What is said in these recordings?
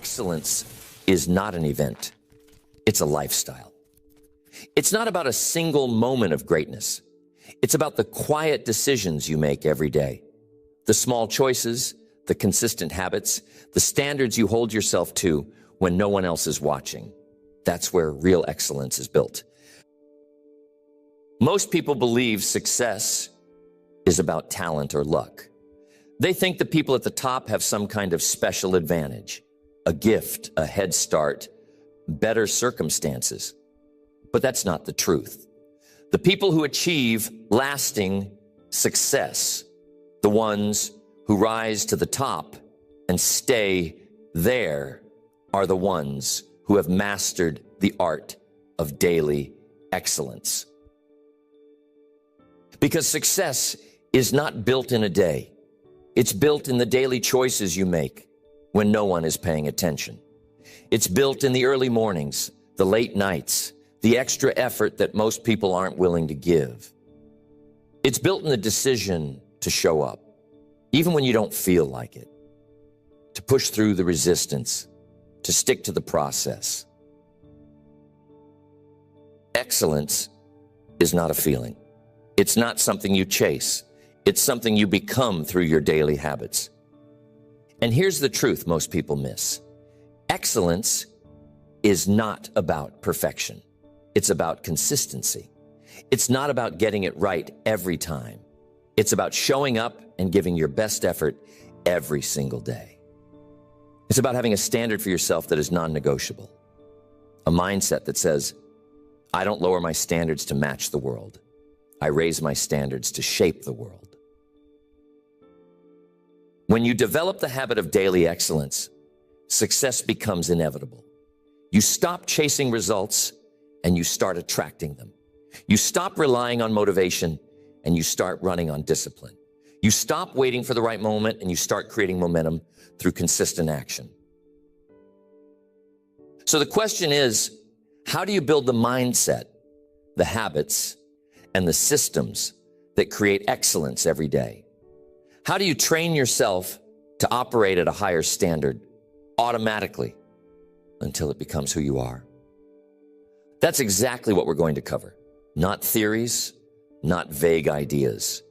Excellence is not an event. It's a lifestyle. It's not about a single moment of greatness. It's about the quiet decisions you make every day. The small choices, the consistent habits, the standards you hold yourself to when no one else is watching. That's where real excellence is built. Most people believe success is about talent or luck. They think the people at the top have some kind of special advantage, a gift, a head start, better circumstances. But that's not the truth. The people who achieve lasting success, the ones who rise to the top and stay there, are the ones who have mastered the art of daily excellence. Because success is not built in a day. It's built in the daily choices you make when no one is paying attention. It's built in the early mornings, the late nights, the extra effort that most people aren't willing to give. It's built in the decision to show up, even when you don't feel like it, to push through the resistance, to stick to the process. Excellence is not a feeling. It's not something you chase. It's something you become through your daily habits. And here's the truth most people miss. Excellence is not about perfection. It's about consistency. It's not about getting it right every time. It's about showing up and giving your best effort every single day. It's about having a standard for yourself that is non-negotiable. A mindset that says, I don't lower my standards to match the world. I raise my standards to shape the world. When you develop the habit of daily excellence, success becomes inevitable. You stop chasing results and you start attracting them. You stop relying on motivation and you start running on discipline. You stop waiting for the right moment and you start creating momentum through consistent action. So the question is, how do you build the mindset, the habits, and the systems that create excellence every day? How do you train yourself to operate at a higher standard automatically until it becomes who you are? That's exactly what we're going to cover. Not theories, not vague ideas,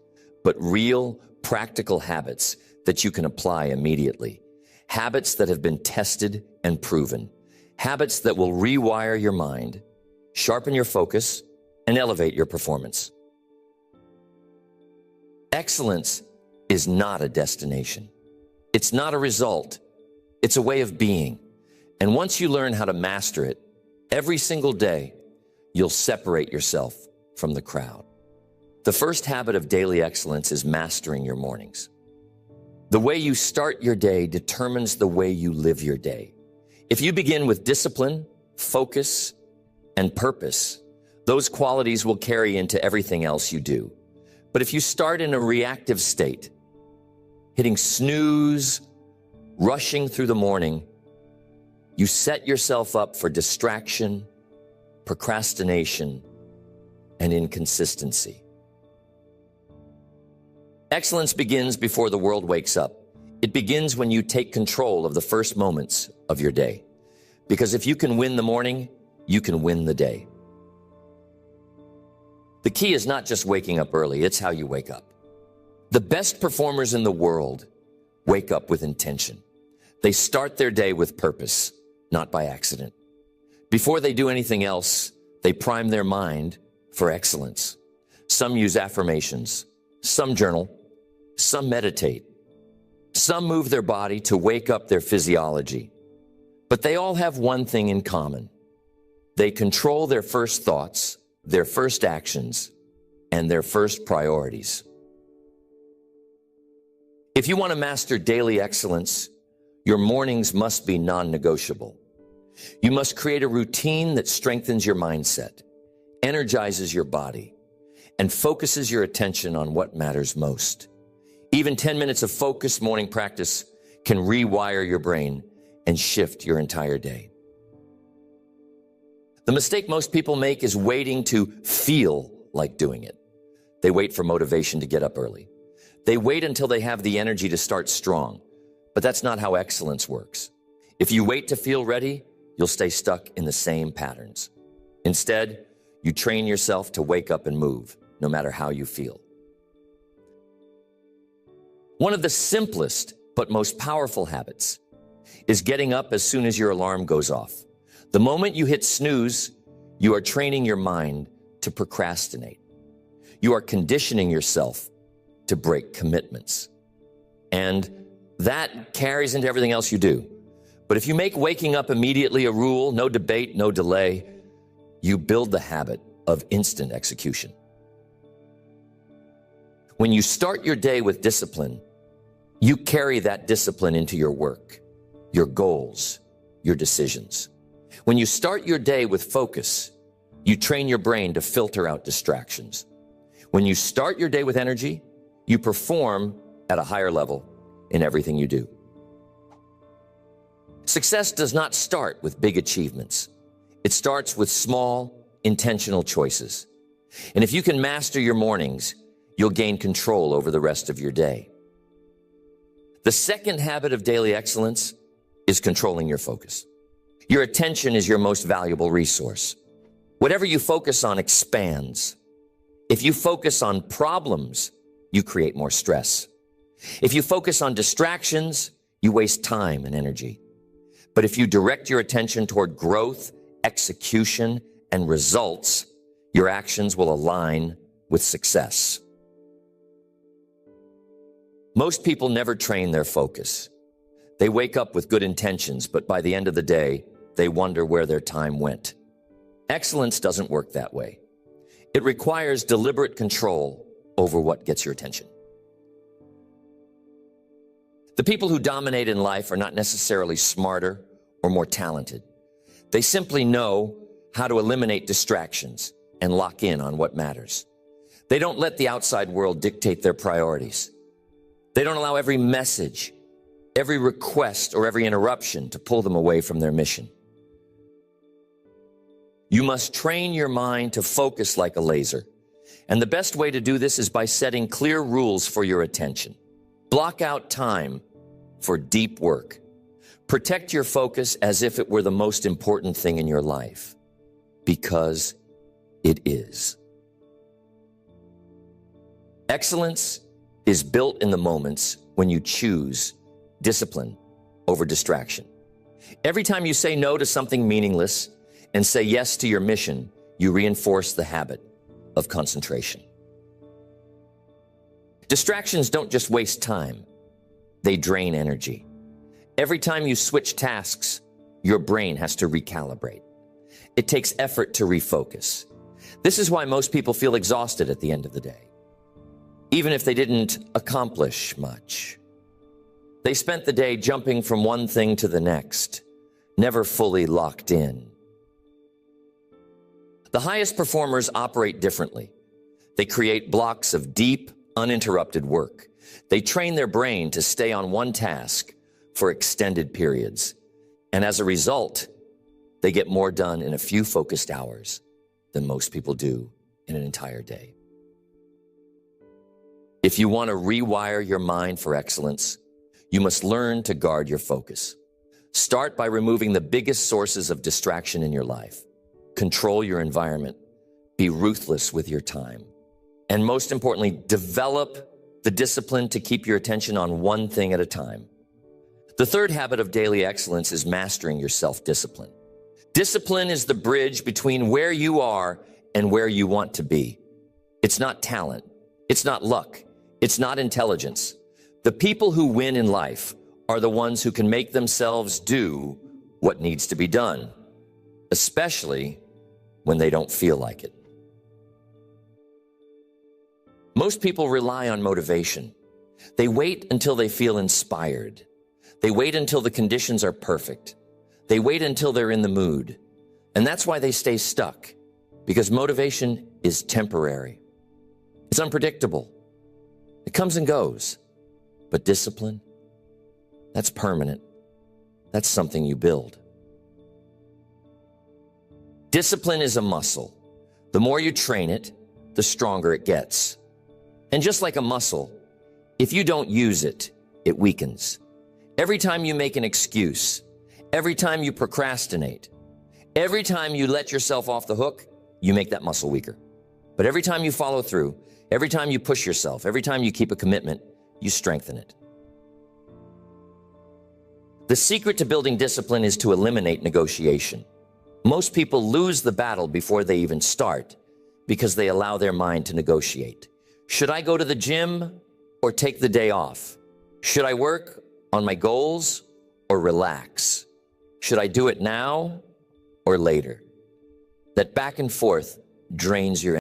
but real practical habits that you can apply immediately. Habits that have been tested and proven. Habits that will rewire your mind, sharpen your focus, and elevate your performance. Excellence is not a destination. It's not a result. It's a way of being. And once you learn how to master it, every single day, you'll separate yourself from the crowd. The first habit of daily excellence is mastering your mornings. The way you start your day determines the way you live your day. If you begin with discipline, focus, and purpose, those qualities will carry into everything else you do. But if you start in a reactive state, hitting snooze, rushing through the morning, you set yourself up for distraction, procrastination, and inconsistency. Excellence begins before the world wakes up. It begins when you take control of the first moments of your day. Because if you can win the morning, you can win the day. The key is not just waking up early, it's how you wake up. The best performers in the world wake up with intention. They start their day with purpose, not by accident. Before they do anything else, they prime their mind for excellence. Some use affirmations, some journal, some meditate, some move their body to wake up their physiology. But they all have one thing in common. They control their first thoughts, their first actions, and their first priorities. If you want to master daily excellence, your mornings must be non-negotiable. You must create a routine that strengthens your mindset, energizes your body, and focuses your attention on what matters most. Even 10 minutes of focused morning practice can rewire your brain and shift your entire day. The mistake most people make is waiting to feel like doing it. They wait for motivation to get up early. They wait until they have the energy to start strong. But that's not how excellence works. If you wait to feel ready, you'll stay stuck in the same patterns. Instead, you train yourself to wake up and move, no matter how you feel. One of the simplest but most powerful habits is getting up as soon as your alarm goes off. The moment you hit snooze, you are training your mind to procrastinate. You are conditioning yourself to break commitments. And that carries into everything else you do. But if you make waking up immediately a rule, no debate, no delay, you build the habit of instant execution. When you start your day with discipline, you carry that discipline into your work, your goals, your decisions. When you start your day with focus, you train your brain to filter out distractions. When you start your day with energy, you perform at a higher level in everything you do. Success does not start with big achievements. It starts with small, intentional choices. And if you can master your mornings, you'll gain control over the rest of your day. The second habit of daily excellence is controlling your focus. Your attention is your most valuable resource. Whatever you focus on expands. If you focus on problems, you create more stress. If you focus on distractions, you waste time and energy. But if you direct your attention toward growth, execution, and results, your actions will align with success. Most people never train their focus. They wake up with good intentions, but by the end of the day, they wonder where their time went. Excellence doesn't work that way. It requires deliberate control over what gets your attention. The people who dominate in life are not necessarily smarter or more talented. They simply know how to eliminate distractions and lock in on what matters. They don't let the outside world dictate their priorities. They don't allow every message, every request, or every interruption to pull them away from their mission. You must train your mind to focus like a laser. And the best way to do this is by setting clear rules for your attention. Block out time for deep work. Protect your focus as if it were the most important thing in your life, because it is. Excellence is built in the moments when you choose discipline over distraction. Every time you say no to something meaningless and say yes to your mission, you reinforce the habit of concentration. Distractions don't just waste time, they drain energy. Every time you switch tasks, your brain has to recalibrate. It takes effort to refocus. This is why most people feel exhausted at the end of the day, even if they didn't accomplish much. They spent the day jumping from one thing to the next, never fully locked in. The highest performers operate differently. They create blocks of deep, uninterrupted work. They train their brain to stay on one task for extended periods. And as a result, they get more done in a few focused hours than most people do in an entire day. If you want to rewire your mind for excellence, you must learn to guard your focus. Start by removing the biggest sources of distraction in your life. Control your environment. Be ruthless with your time. And most importantly, develop the discipline to keep your attention on one thing at a time. The third habit of daily excellence is mastering your self-discipline. Discipline is the bridge between where you are and where you want to be. It's not talent. It's not luck. It's not intelligence. The people who win in life are the ones who can make themselves do what needs to be done, especially when they don't feel like it. Most people rely on motivation. They wait until they feel inspired. They wait until the conditions are perfect. They wait until they're in the mood. And that's why they stay stuck, because motivation is temporary. It's unpredictable. It comes and goes. But discipline, that's permanent. That's something you build. Discipline is a muscle. The more you train it, the stronger it gets. And just like a muscle, if you don't use it, it weakens. Every time you make an excuse, Every time you procrastinate, every time you let yourself off the hook, you make that muscle weaker. But every time you follow through, every time you push yourself, every time you keep a commitment, you strengthen it. The secret to building discipline is to eliminate negotiation. Most people lose the battle before they even start because they allow their mind to negotiate. Should I go to the gym or take the day off? Should I work on my goals or relax? Should I do it now or later? That back and forth drains your